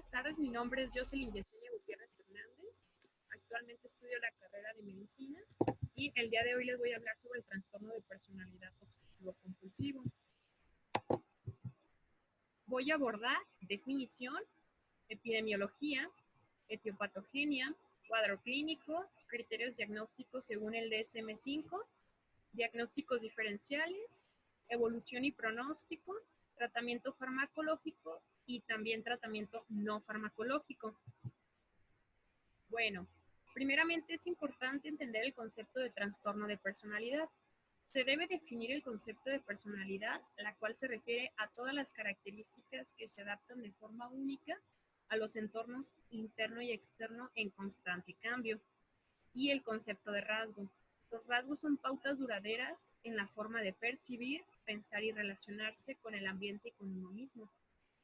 buenas tardes. Mi nombre es Jocelyn Yesenia Gutiérrez Hernández. Actualmente estudio la carrera de medicina y el día de hoy les voy a hablar sobre el trastorno de personalidad obsesivo-compulsivo. Voy a abordar definición, epidemiología, etiopatogenia, cuadro clínico, criterios diagnósticos según el DSM-5, diagnósticos diferenciales, evolución y pronóstico, tratamiento farmacológico y también tratamiento no farmacológico. Bueno, primeramente es importante entender el concepto de trastorno de personalidad. Se debe definir el concepto de personalidad, la cual se refiere a todas las características que se adaptan de forma única a los entornos interno y externo en constante cambio. Y el concepto de rasgo. Los rasgos son pautas duraderas en la forma de percibir, pensar y relacionarse con el ambiente y con uno mismo.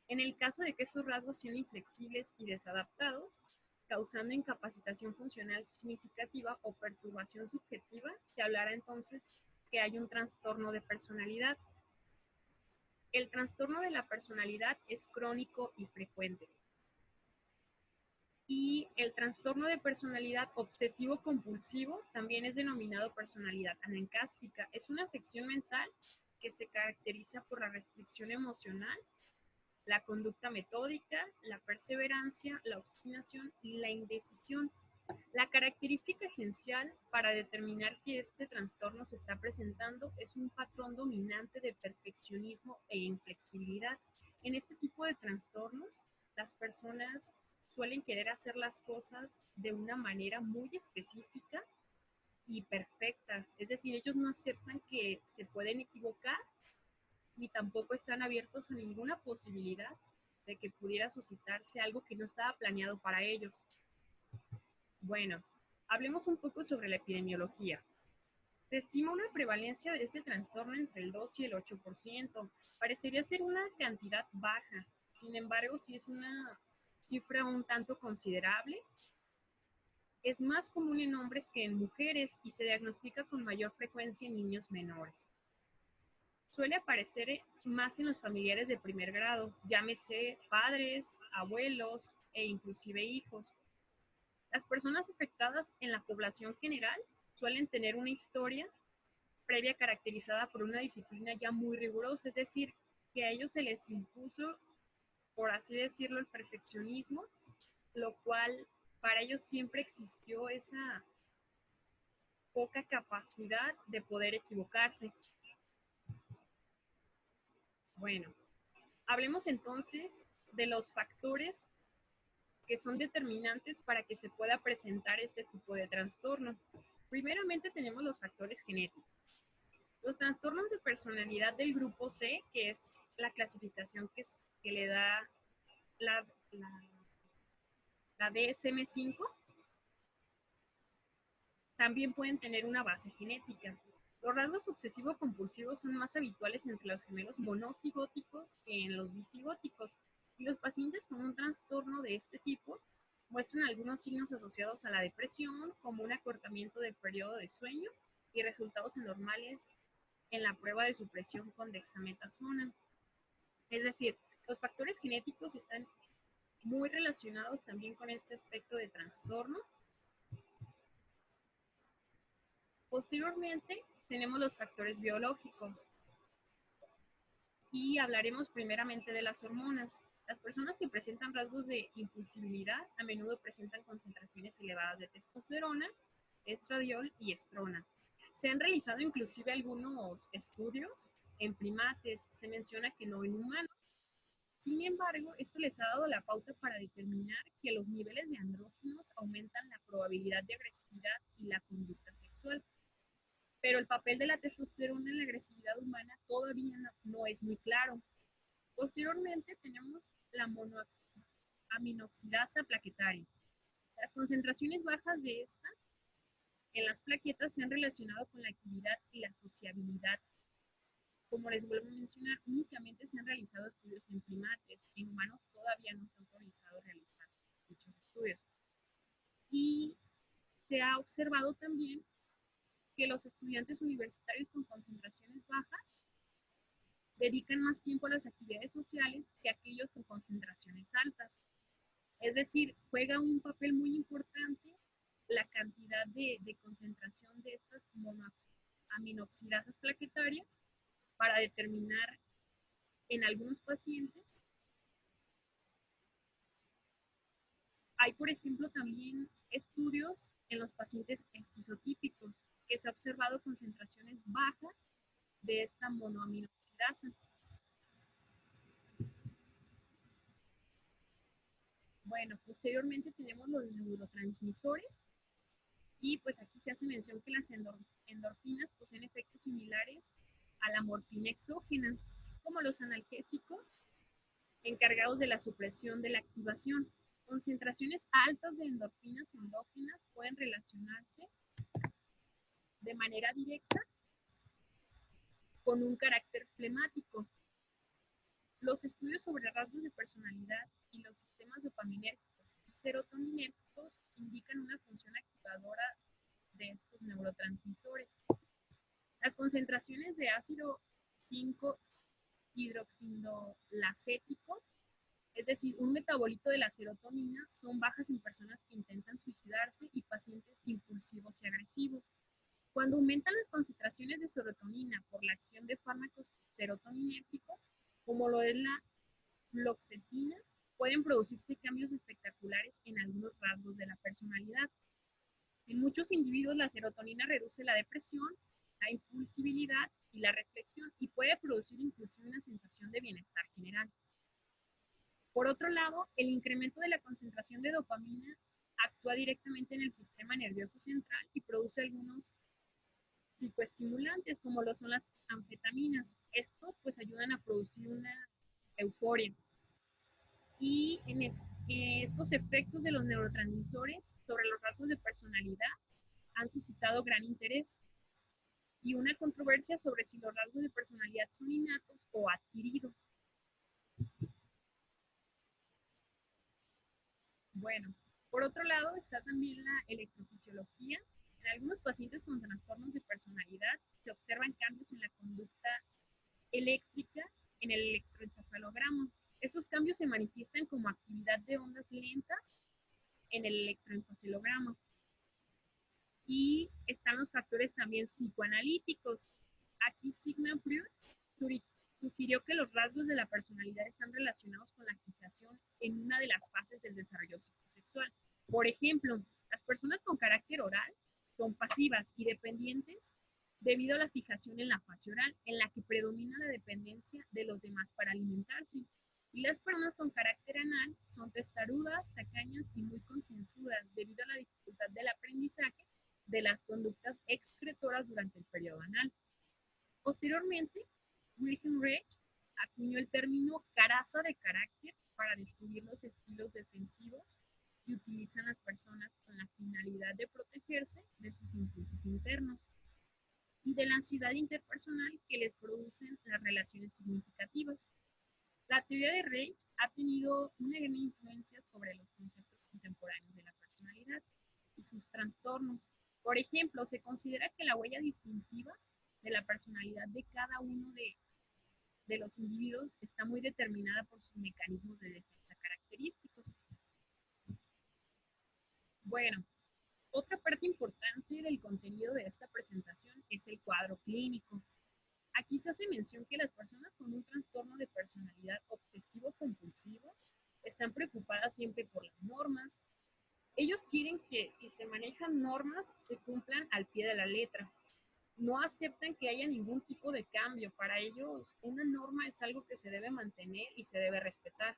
En el caso de que estos rasgos sean inflexibles y desadaptados, causando incapacitación funcional significativa o perturbación subjetiva, se hablará entonces que hay un trastorno de personalidad. El trastorno de la personalidad es crónico y frecuente. Y el trastorno de personalidad obsesivo-compulsivo también es denominado personalidad anencástica. Es una afección mental que se caracteriza por la restricción emocional, la conducta metódica, la perseverancia, la obstinación y la indecisión. La característica esencial para determinar que este trastorno se está presentando es un patrón dominante de perfeccionismo e inflexibilidad. En este tipo de trastornos, las personas suelen querer hacer las cosas de una manera muy específica y perfecta. Es decir, ellos no aceptan que se pueden equivocar ni tampoco están abiertos a ninguna posibilidad de que pudiera suscitarse algo que no estaba planeado para ellos. Bueno, hablemos un poco sobre la epidemiología. Se estima una prevalencia de este trastorno entre el 2 y el 8%. Parecería ser una cantidad baja, sin embargo, sí es una cifra un tanto considerable. Es más común en hombres que en mujeres y se diagnostica con mayor frecuencia en niños menores. Suele aparecer más en los familiares de primer grado, llámese padres, abuelos e inclusive hijos. Las personas afectadas en la población general suelen tener una historia previa caracterizada por una disciplina ya muy rigurosa, es decir, que a ellos se les impuso, por así decirlo, el perfeccionismo, lo cual para ellos siempre existió esa poca capacidad de poder equivocarse. Bueno, hablemos entonces de los factores que son determinantes para que se pueda presentar este tipo de trastorno. Primeramente tenemos los factores genéticos. Los trastornos de personalidad del grupo C, que es la clasificación que le da la DSM-5, también pueden tener una base genética. Los rasgos obsesivo-compulsivos son más habituales entre los gemelos monocigóticos que en los bicigóticos, y los pacientes con un trastorno de este tipo muestran algunos signos asociados a la depresión, como un acortamiento del periodo de sueño y resultados anormales en la prueba de supresión con dexametasona. Es decir, los factores genéticos están muy relacionados también con este aspecto de trastorno. Posteriormente, tenemos los factores biológicos y hablaremos primeramente de las hormonas. Las personas que presentan rasgos de impulsividad a menudo presentan concentraciones elevadas de testosterona, estradiol y estrona. Se han realizado inclusive algunos estudios en primates, se menciona que no en humanos. Sin embargo, esto les ha dado la pauta para determinar que los niveles de andrógenos aumentan la probabilidad de agresividad y la conducta sexual. Pero el papel de la testosterona en la agresividad humana todavía no es muy claro. Posteriormente tenemos la monoaminoxidasa plaquetaria. Las concentraciones bajas de esta en las plaquetas se han relacionado con la actividad y la sociabilidad. Como les vuelvo a mencionar, únicamente se han realizado estudios en primates, en humanos todavía no se ha autorizado realizar muchos estudios. Y se ha observado también que los estudiantes universitarios con concentraciones bajas dedican más tiempo a las actividades sociales que aquellos con concentraciones altas. Es decir, juega un papel muy importante la cantidad de concentración de estas aminoxidasas plaquetarias para determinar en algunos pacientes. Hay, por ejemplo, también estudios en los pacientes esquizotípicos que se ha observado concentraciones bajas de esta monoaminoxidasa. Bueno, posteriormente tenemos los neurotransmisores y pues aquí se hace mención que las endorfinas poseen efectos similares a la morfina exógena, como los analgésicos encargados de la supresión de la activación. Concentraciones altas de endorfinas endógenas pueden relacionarse de manera directa con un carácter flemático. Los estudios sobre rasgos de personalidad y los sistemas dopaminérgicos y serotoninérgicos indican una función activadora de estos neurotransmisores. Las concentraciones de ácido 5-hidroxinolacético, es decir, un metabolito de la serotonina, son bajas en personas que intentan suicidarse y pacientes impulsivos y agresivos. Cuando aumentan las concentraciones de serotonina por la acción de fármacos serotoninérgicos, como lo es la fluoxetina, pueden producirse cambios espectaculares en algunos rasgos de la personalidad. En muchos individuos la serotonina reduce la depresión, la impulsibilidad y la reflexión y puede producir inclusive una sensación de bienestar general. Por otro lado, el incremento de la concentración de dopamina actúa directamente en el sistema nervioso central y produce algunos psicoestimulantes como lo son las anfetaminas. Estos pues ayudan a producir una euforia. Y estos efectos de los neurotransmisores sobre los rasgos de personalidad han suscitado gran interés y una controversia sobre si los rasgos de personalidad son innatos o adquiridos. Bueno, por otro lado está también la electrofisiología. En algunos pacientes con trastornos de personalidad se observan cambios en la conducta eléctrica en el electroencefalograma. Esos cambios se manifiestan como actividad de ondas lentas en el electroencefalograma. Y están los factores también psicoanalíticos. Aquí Sigmund Freud sugirió que los rasgos de la personalidad están relacionados con la fijación en una de las fases del desarrollo psicosexual. Por ejemplo, las personas con carácter oral son pasivas y dependientes debido a la fijación en la fase oral, en la que predomina la dependencia de los demás para alimentarse. Y las personas con carácter anal son testarudas, tacañas y muy concienzudas debido a la dificultad del aprendizaje de las conductas excretoras durante el periodo anal. Posteriormente, Wilhelm Reich acuñó el término caraza de carácter para describir los estilos defensivos que utilizan las personas con la finalidad de protegerse de sus impulsos internos y de la ansiedad interpersonal que les producen las relaciones significativas. La teoría de Reich ha tenido una gran influencia sobre los conceptos contemporáneos de la personalidad y sus trastornos. Por ejemplo, se considera que la huella distintiva de la personalidad de cada uno de los individuos está muy determinada por sus mecanismos de defensa característicos. Bueno, otra parte importante del contenido de esta presentación es el cuadro clínico. Aquí se hace mención que las personas con un trastorno de personalidad obsesivo-compulsivo están preocupadas siempre por las normas. Ellos quieren que si se manejan normas se cumplan al pie de la letra. No aceptan que haya ningún tipo de cambio. Para ellos una norma es algo que se debe mantener y se debe respetar.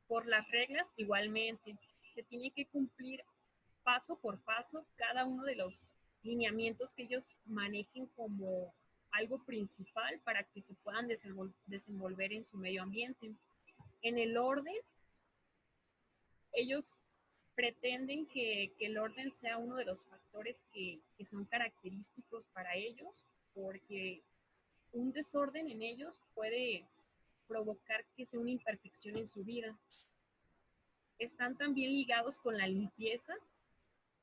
Por las reglas igualmente. Se tiene que cumplir paso por paso cada uno de los lineamientos que ellos manejen como algo principal para que se puedan desenvolver en su medio ambiente. En el orden, ellos pretenden que el orden sea uno de los factores que son característicos para ellos, porque un desorden en ellos puede provocar que sea una imperfección en su vida. Están también ligados con la limpieza.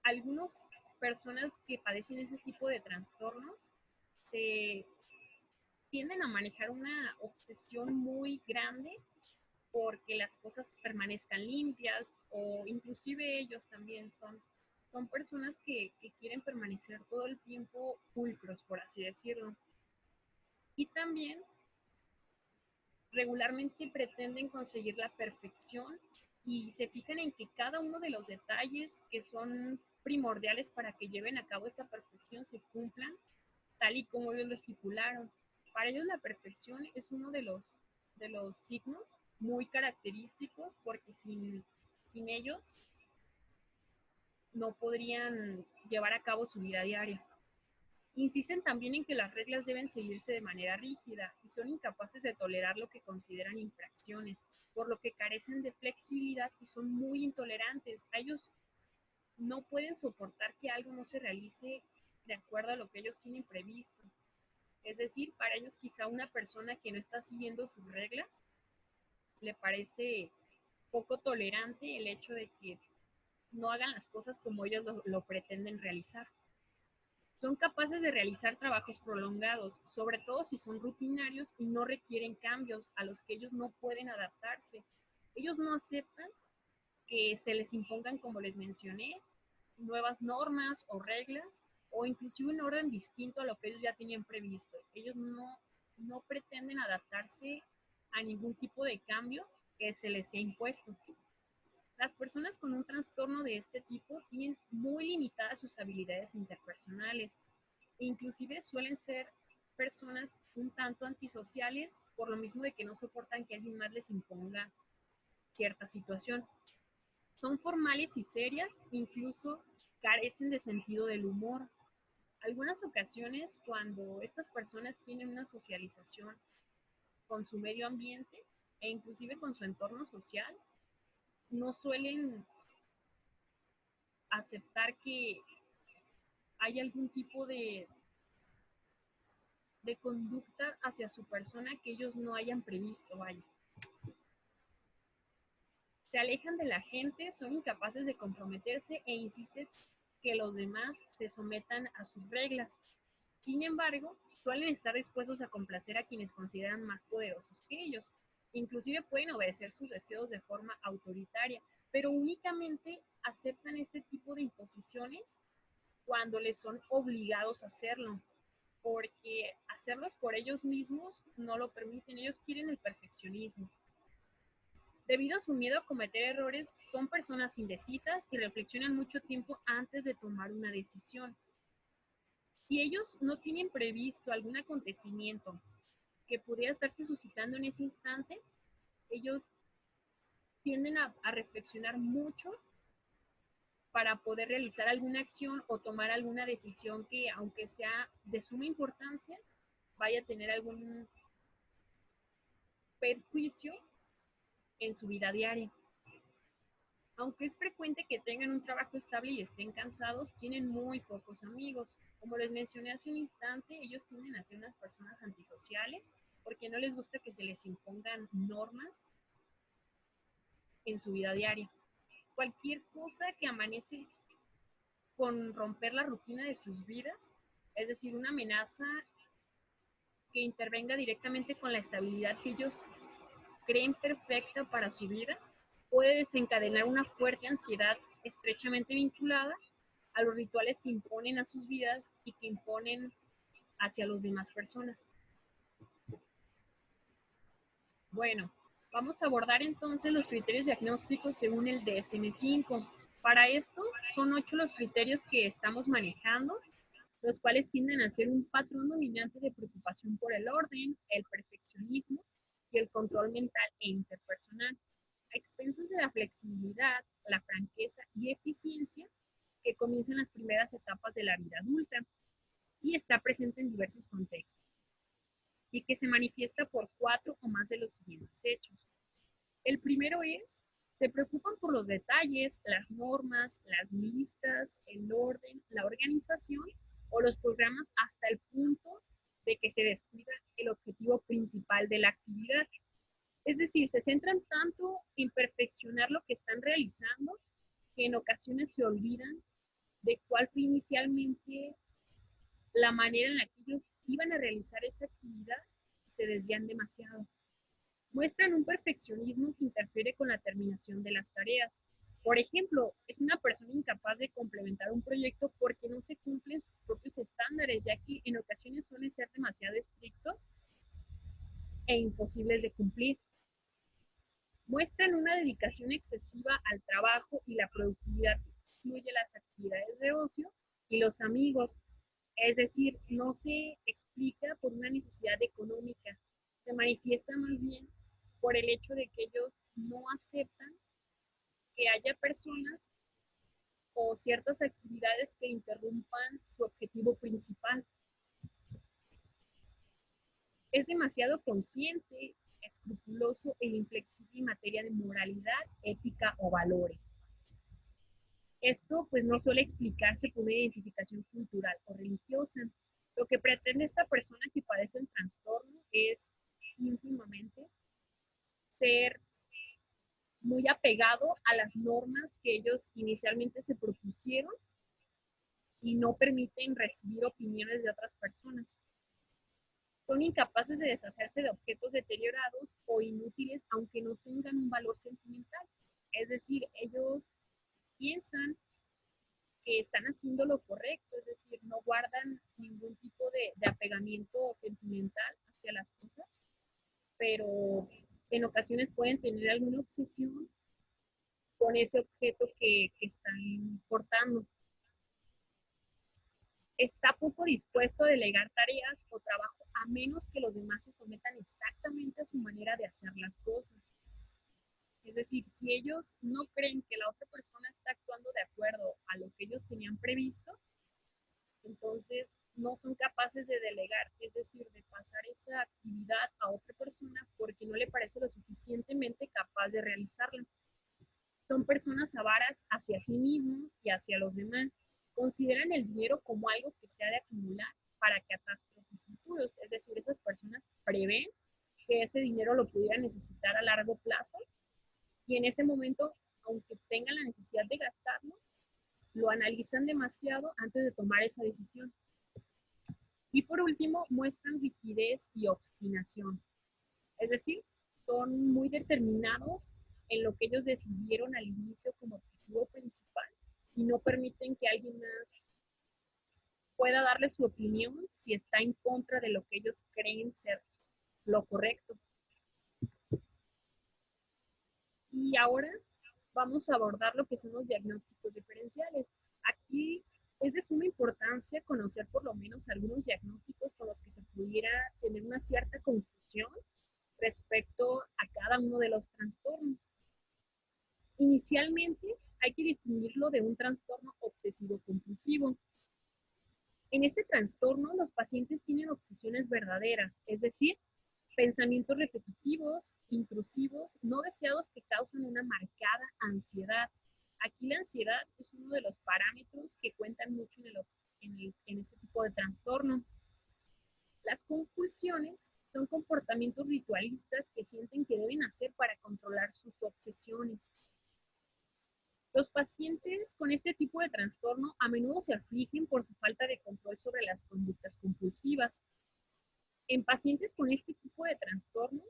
Algunas personas que padecen ese tipo de trastornos se tienden a manejar una obsesión muy grande porque las cosas permanezcan limpias, o inclusive ellos también son personas que quieren permanecer todo el tiempo pulcros, por así decirlo. Y también regularmente pretenden conseguir la perfección y se fijan en que cada uno de los detalles que son primordiales para que lleven a cabo esta perfección se cumplan tal y como ellos lo estipularon. Para ellos la perfección es uno de los signos muy característicos, porque sin ellos no podrían llevar a cabo su vida diaria. Insisten también en que las reglas deben seguirse de manera rígida y son incapaces de tolerar lo que consideran infracciones, por lo que carecen de flexibilidad y son muy intolerantes. A ellos no pueden soportar que algo no se realice de acuerdo a lo que ellos tienen previsto. Es decir, para ellos quizá una persona que no está siguiendo sus reglas le parece poco tolerante el hecho de que no hagan las cosas como ellos lo pretenden realizar. Son capaces de realizar trabajos prolongados, sobre todo si son rutinarios y no requieren cambios a los que ellos no pueden adaptarse. Ellos no aceptan que se les impongan, como les mencioné, nuevas normas o reglas, o inclusive un orden distinto a lo que ellos ya tenían previsto. Ellos no pretenden adaptarse a ningún tipo de cambio que se les sea impuesto. Las personas con un trastorno de este tipo tienen muy limitadas sus habilidades interpersonales e inclusive suelen ser personas un tanto antisociales, por lo mismo de que no soportan que alguien más les imponga cierta situación. Son formales y serias, incluso carecen de sentido del humor. Algunas ocasiones, cuando estas personas tienen una socialización con su medio ambiente e inclusive con su entorno social, no suelen aceptar que hay algún tipo de conducta hacia su persona que ellos no hayan previsto, vaya. Se alejan de la gente, son incapaces de comprometerse e insisten que los demás se sometan a sus reglas. Sin embargo, suelen estar dispuestos a complacer a quienes consideran más poderosos que ellos. Inclusive pueden obedecer sus deseos de forma autoritaria, pero únicamente aceptan este tipo de imposiciones cuando les son obligados a hacerlo, porque hacerlos por ellos mismos no lo permiten. Ellos quieren el perfeccionismo. Debido a su miedo a cometer errores, son personas indecisas y reflexionan mucho tiempo antes de tomar una decisión. Si ellos no tienen previsto algún acontecimiento que pudiera estarse suscitando en ese instante, ellos tienden a reflexionar mucho para poder realizar alguna acción o tomar alguna decisión que, aunque sea de suma importancia, vaya a tener algún perjuicio en su vida diaria. Aunque es frecuente que tengan un trabajo estable y estén cansados, tienen muy pocos amigos. Como les mencioné hace un instante, ellos tienden a ser unas personas antisociales porque no les gusta que se les impongan normas en su vida diaria. Cualquier cosa que amanece con romper la rutina de sus vidas, es decir, una amenaza que intervenga directamente con la estabilidad que ellos creen perfecta para su vida, puede desencadenar una fuerte ansiedad estrechamente vinculada a los rituales que imponen a sus vidas y que imponen hacia las demás personas. Bueno, vamos a abordar entonces los criterios diagnósticos según el DSM-5. Para esto, son 8 los criterios que estamos manejando, los cuales tienden a ser un patrón dominante de preocupación por el orden, el perfeccionismo y el control mental e interpersonal, a expensas de la flexibilidad, la franqueza y eficiencia que comienza en las primeras etapas de la vida adulta y está presente en diversos contextos, y que se manifiesta por 4 o más de los siguientes hechos. El primero es, se preocupan por los detalles, las normas, las listas, el orden, la organización o los programas hasta el punto de que se descuida el objetivo principal de la actividad. Es decir, se centran tanto en perfeccionar lo que están realizando que en ocasiones se olvidan de cuál fue inicialmente la manera en la que ellos iban a realizar esa actividad y se desvían demasiado. Muestran un perfeccionismo que interfiere con la terminación de las tareas. Por ejemplo, es una persona incapaz de complementar un proyecto porque no se cumplen sus propios estándares, ya que en ocasiones suelen ser demasiado estrictos e imposibles de cumplir. Muestran una dedicación excesiva al trabajo y la productividad excluye las actividades de ocio y los amigos. Es decir, no se explica por una necesidad económica, se manifiesta más bien por el hecho de que ellos no aceptan que haya personas o ciertas actividades que interrumpan su objetivo principal. Es demasiado consciente, escrupuloso e inflexible en materia de moralidad, ética o valores. Esto pues no suele explicarse por una identificación cultural o religiosa. Lo que pretende esta persona que padece un trastorno es íntimamente ser muy apegado a las normas que ellos inicialmente se propusieron y no permiten recibir opiniones de otras personas. Son incapaces de deshacerse de objetos deteriorados o inútiles aunque no tengan un valor sentimental. Es decir, ellos piensan que están haciendo lo correcto, es decir, no guardan ningún tipo de apegamiento sentimental hacia las cosas, pero en ocasiones pueden tener alguna obsesión con ese objeto que están portando. Está poco dispuesto a delegar tareas o trabajo a menos que los demás se sometan exactamente a su manera de hacer las cosas. Es decir, si ellos no creen que la otra persona está actuando de acuerdo a lo que ellos tenían previsto, entonces no son capaces de delegar, es decir, de pasar esa actividad a otra persona porque no le parece lo suficientemente capaz de realizarla. Son personas avaras hacia sí mismos y hacia los demás. Consideran el dinero como algo que se ha de acumular para catástrofes futuros, es decir, esas personas prevén que ese dinero lo pudieran necesitar a largo plazo y en ese momento, aunque tengan la necesidad de gastarlo, lo analizan demasiado antes de tomar esa decisión. Y por último, muestran rigidez y obstinación. Es decir, son muy determinados en lo que ellos decidieron al inicio como objetivo principal y no permiten que alguien más pueda darle su opinión si está en contra de lo que ellos creen ser lo correcto. Y ahora vamos a abordar lo que son los diagnósticos diferenciales. Aquí es de suma importancia conocer por lo menos algunos diagnósticos con los que se pudiera tener una cierta confusión respecto a cada uno de los trastornos. Inicialmente hay que distinguirlo de un trastorno obsesivo-compulsivo. En este trastorno los pacientes tienen obsesiones verdaderas, es decir, pensamientos repetitivos, intrusivos, no deseados que causan una marcada ansiedad. Aquí la ansiedad es uno de los parámetros que cuentan mucho en este tipo de trastorno. Las compulsiones son comportamientos ritualistas que sienten que deben hacer para controlar sus obsesiones. Los pacientes con este tipo de trastorno a menudo se afligen por su falta de control sobre las conductas compulsivas. En pacientes con este tipo de trastornos,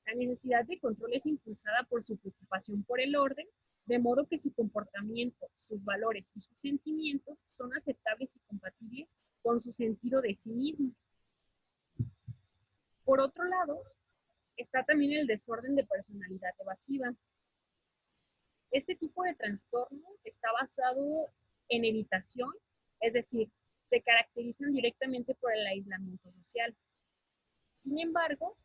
la necesidad de control es impulsada por su preocupación por el orden, de modo que su comportamiento, sus valores y sus sentimientos son aceptables y compatibles con su sentido de sí mismos. Por otro lado, está también el desorden de personalidad evasiva. Este tipo de trastorno está basado en evitación, es decir, se caracterizan directamente por el aislamiento social. Sin embargo,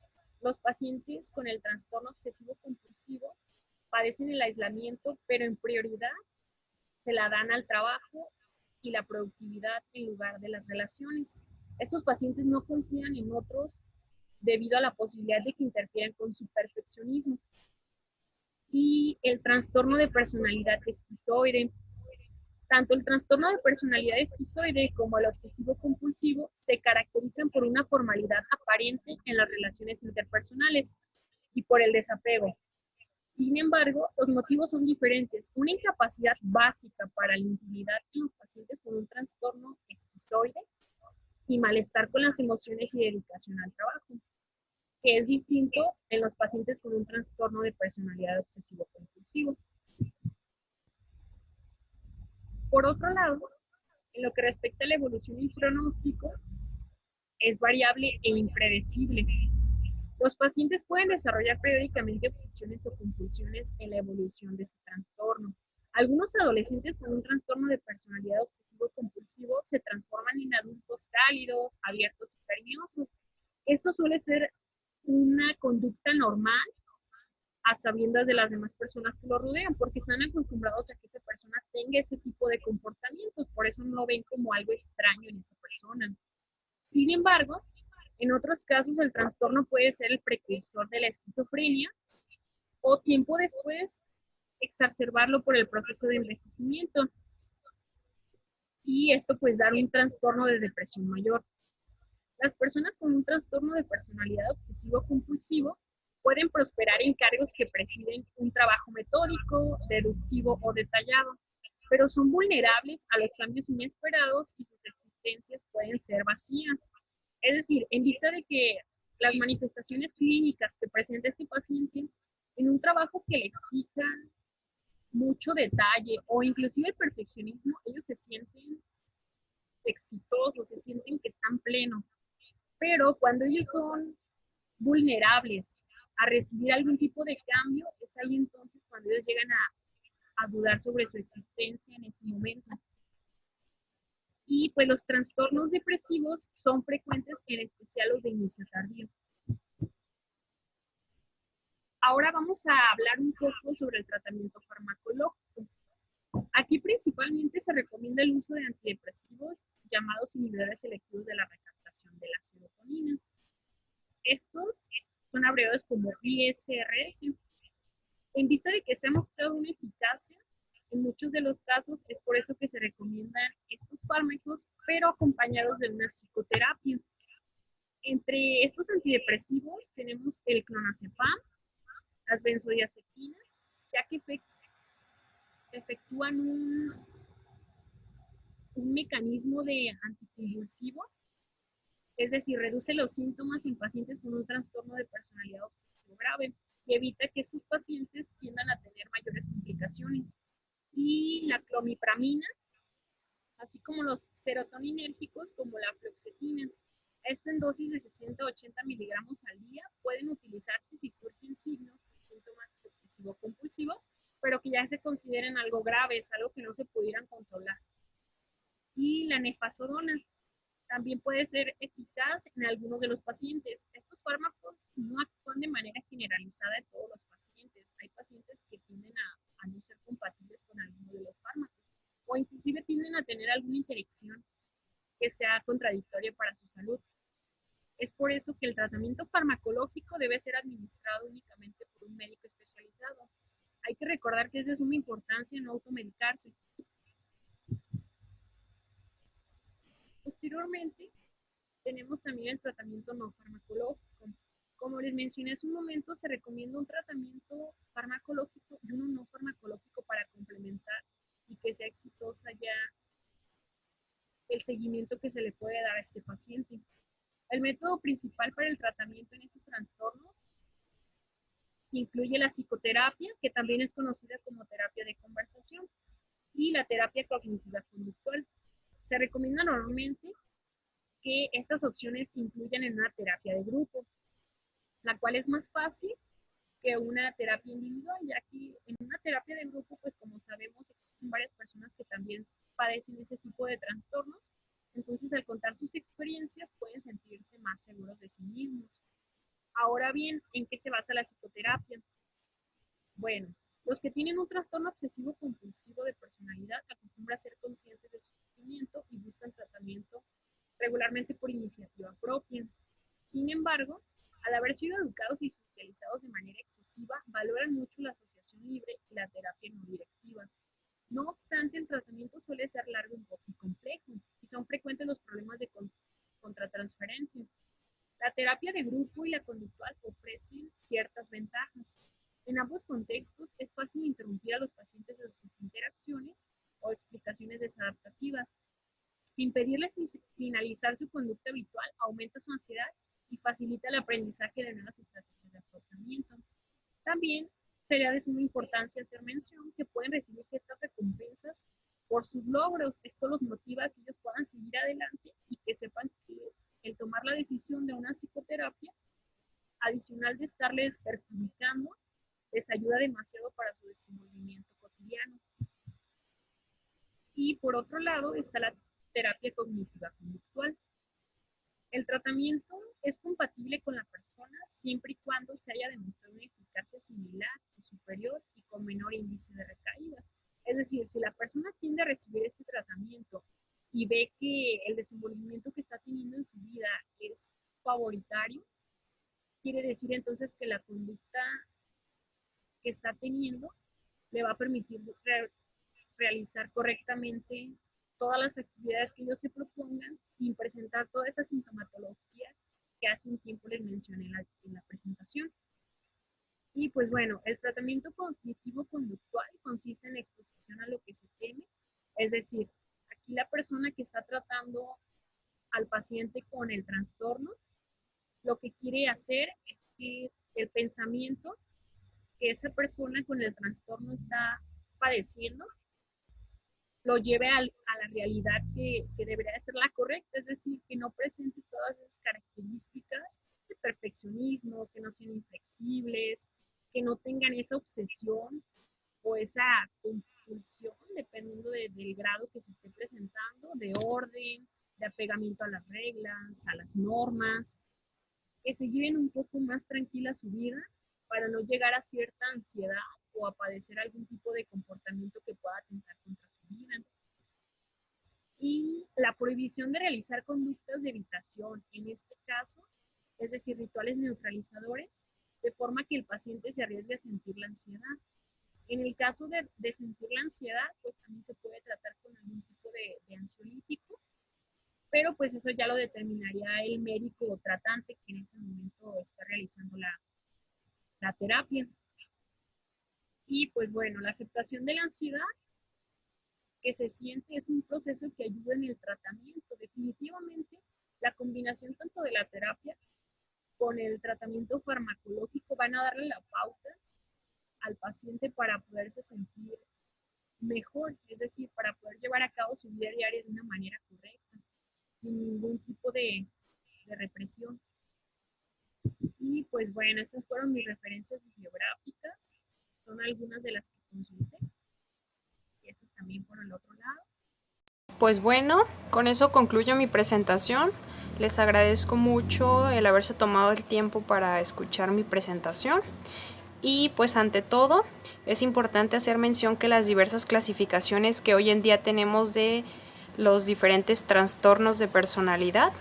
los pacientes con el trastorno obsesivo-compulsivo padecen el aislamiento, pero en prioridad se la dan al trabajo y la productividad en lugar de las relaciones. Estos pacientes no confían en otros debido a la posibilidad de que interfieran con su perfeccionismo. Y el trastorno de personalidad esquizoide. Tanto el trastorno de personalidad esquizoide como el obsesivo-compulsivo se caracterizan por una formalidad aparente en las relaciones interpersonales y por el desapego. Sin embargo, los motivos son diferentes. Una incapacidad básica para la intimidad en los pacientes con un trastorno esquizoide y malestar con las emociones y dedicación al trabajo. que es distinto en los pacientes con un trastorno de personalidad obsesivo-compulsivo. Por otro lado, en lo que respecta a la evolución y pronóstico, es variable e impredecible. Los pacientes pueden desarrollar periódicamente obsesiones o compulsiones en la evolución de su trastorno. Algunos adolescentes con un trastorno de personalidad obsesivo-compulsivo se transforman en adultos cálidos, abiertos y cariñosos. Esto suele ser una conducta normal a sabiendas de las demás personas que lo rodean, porque están acostumbrados a que esa persona tenga ese tipo de comportamientos, por eso no lo ven como algo extraño en esa persona. Sin embargo, en otros casos el trastorno puede ser el precursor de la esquizofrenia o tiempo después exacerbarlo por el proceso de envejecimiento y esto pues dar un trastorno de depresión mayor. Las personas con un trastorno de personalidad obsesivo-compulsivo pueden prosperar en cargos que presiden un trabajo metódico, deductivo o detallado, pero son vulnerables a los cambios inesperados y sus existencias pueden ser vacías. Es decir, en vista de que las manifestaciones clínicas que presenta este paciente en un trabajo que le exija mucho detalle o inclusive el perfeccionismo, ellos se sienten exitosos, se sienten que están plenos. Pero cuando ellos son vulnerables a recibir algún tipo de cambio, es ahí entonces cuando ellos llegan a dudar sobre su existencia en ese momento. Y pues los trastornos depresivos son frecuentes, en especial los de inicio tardío. Ahora vamos a hablar un poco sobre el tratamiento farmacológico. Aquí principalmente se recomienda el uso de antidepresivos llamados inhibidores selectivos de la recaptación de la serotonina. Estos son abreviados como ISRS. En vista de que se ha mostrado una eficacia, en muchos de los casos es por eso que se recomiendan estos fármacos, pero acompañados de una psicoterapia. Entre estos antidepresivos tenemos el clonazepam, las benzodiazepinas, ya que efectúan un mecanismo de anticonvulsivo, es decir, reduce los síntomas en pacientes con un trastorno de personalidad obsesivo grave y evita que estos pacientes tiendan a tener mayores complicaciones. Y la clomipramina, así como los serotoninérgicos como la fluoxetina. Esta en dosis de 60 a 80 miligramos al día pueden utilizarse si surgen signos y síntomas obsesivo-compulsivos, pero que ya se consideren algo graves, algo que no se pudieran controlar. Y la nefazodona también puede ser eficaz en algunos de los pacientes. Estos fármacos no actúan de manera generalizada en todos los pacientes. Hay pacientes que tienden a no ser compatibles con alguno de los fármacos o inclusive tienden a tener alguna interacción que sea contradictoria para su salud. Es por eso que el tratamiento farmacológico debe ser administrado únicamente por un médico especializado. Hay que recordar que es de suma importancia no automedicarse. Posteriormente, tenemos también el tratamiento no farmacológico. Como les mencioné hace un momento, se recomienda un tratamiento farmacológico y uno no farmacológico para complementar y que sea exitosa ya el seguimiento que se le puede dar a este paciente. El método principal para el tratamiento en estos trastornos incluye la psicoterapia, que también es conocida como terapia de conversación, y la terapia cognitiva conductual. Se recomienda normalmente que estas opciones se incluyan en una terapia de grupo, la cual es más fácil que una terapia individual, ya que en una terapia de grupo, pues como sabemos, existen varias personas que también padecen ese tipo de trastornos, entonces al contar sus experiencias pueden sentirse más seguros de sí mismos. Ahora bien, ¿en qué se basa la psicoterapia? Bueno, los que tienen un trastorno obsesivo-compulsivo de personalidad acostumbran a ser conscientes de su sufrimiento y buscan tratamiento regularmente por iniciativa propia. Sin embargo, al haber sido educados y socializados de manera excesiva, valoran mucho la asociación libre y la terapia no directiva. No obstante, el tratamiento suele ser largo y complejo, y son frecuentes los problemas de contratransferencia. La terapia de grupo y la conductual ofrecen ciertas ventajas. En ambos contextos es fácil interrumpir a los pacientes de sus interacciones o explicaciones desadaptativas. Impedirles finalizar su conducta habitual aumenta su ansiedad y facilita el aprendizaje de nuevas estrategias de afrontamiento. También sería de suma importancia hacer mención que pueden recibir ciertas recompensas por sus logros. Esto los motiva a que ellos puedan seguir adelante y que sepan que el tomar la decisión de una psicoterapia, adicional de estarles perjudicando, les ayuda demasiado para su desenvolvimiento cotidiano. Y por otro lado está la terapia cognitiva conductual. El tratamiento es compatible con la persona siempre y cuando se haya demostrado una eficacia similar o superior y con menor índice de recaídas. Es decir, si la persona tiende a recibir este tratamiento y ve que el desenvolvimiento que está teniendo en su vida es favoritario, quiere decir entonces que la conducta que está teniendo le va a permitir realizar correctamente todas las actividades que ellos se propongan sin presentar toda esa sintomatología que hace un tiempo les mencioné en la presentación. Y pues bueno, el tratamiento cognitivo-conductual consiste en la exposición a lo que se teme, es decir, aquí la persona que está tratando al paciente con el trastorno, lo que quiere hacer es que el pensamiento que esa persona con el trastorno está padeciendo lo lleve a la realidad que debería ser la correcta, es decir, que no presente todas esas características de perfeccionismo, que no sean inflexibles, que no tengan esa obsesión o esa compulsión, dependiendo del grado que se esté presentando, de orden, de apegamiento a las reglas, a las normas, que se lleven un poco más tranquila su vida para no llegar a cierta ansiedad o a padecer algún tipo de comportamiento que pueda atentar contra su vida. Y la prohibición de realizar conductas de evitación, en este caso, es decir, rituales neutralizadores, de forma que el paciente se arriesgue a sentir la ansiedad. En el caso de sentir la ansiedad, pues también se puede tratar con algún tipo de ansiolítico, pero pues eso ya lo determinaría el médico o tratante que en ese momento está realizando la terapia. Y pues bueno, la aceptación de la ansiedad que se siente es un proceso que ayuda en el tratamiento. Definitivamente, la combinación tanto de la terapia con el tratamiento farmacológico van a darle la pauta al paciente para poderse sentir mejor, es decir, para poder llevar a cabo su vida diaria de una manera correcta, sin ningún tipo de represión. Y pues bueno, esas fueron mis referencias bibliográficas, son algunas de las que consulté, y esas también por el otro lado. Pues bueno, con eso concluyo mi presentación. Les agradezco mucho el haberse tomado el tiempo para escuchar mi presentación. Y pues ante todo, es importante hacer mención que las diversas clasificaciones que hoy en día tenemos de los diferentes trastornos de personalidad,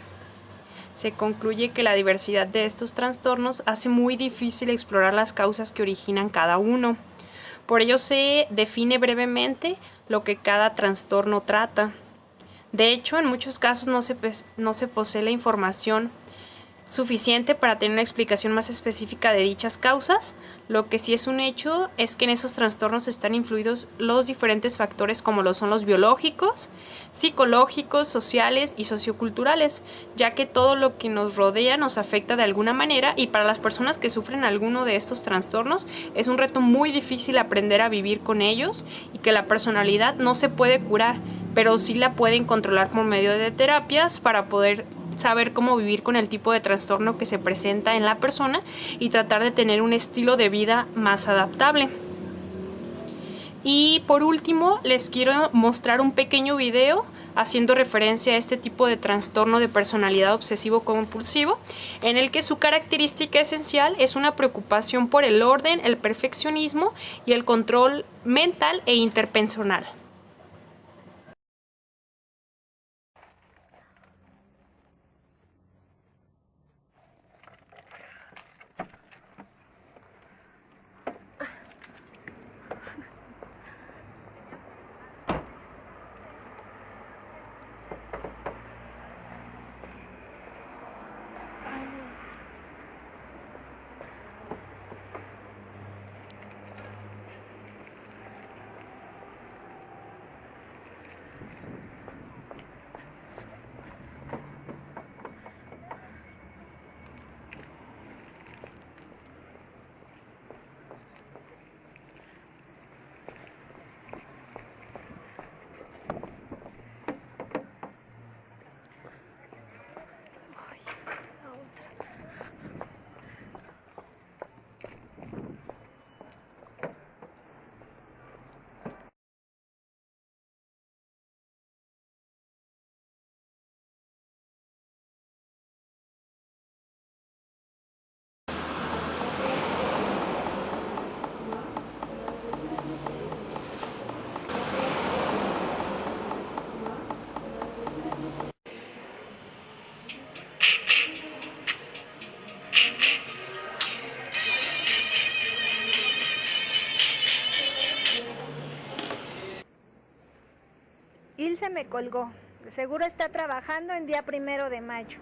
se concluye que la diversidad de estos trastornos hace muy difícil explorar las causas que originan cada uno. Por ello se define brevemente lo que cada trastorno trata. De hecho, en muchos casos no se posee la información suficiente para tener una explicación más específica de dichas causas. Lo que sí es un hecho es que en esos trastornos están influidos los diferentes factores como lo son los biológicos, psicológicos, sociales y socioculturales, ya que todo lo que nos rodea nos afecta de alguna manera, y para las personas que sufren alguno de estos trastornos es un reto muy difícil aprender a vivir con ellos, y que la personalidad no se puede curar, pero sí la pueden controlar por medio de terapias para poder saber cómo vivir con el tipo de trastorno que se presenta en la persona y tratar de tener un estilo de vida más adaptable. Y por último, les quiero mostrar un pequeño video haciendo referencia a este tipo de trastorno de personalidad obsesivo-compulsivo, en el que su característica esencial es una preocupación por el orden, el perfeccionismo y el control mental e interpersonal. se me colgó. Seguro está trabajando en día 1 de mayo.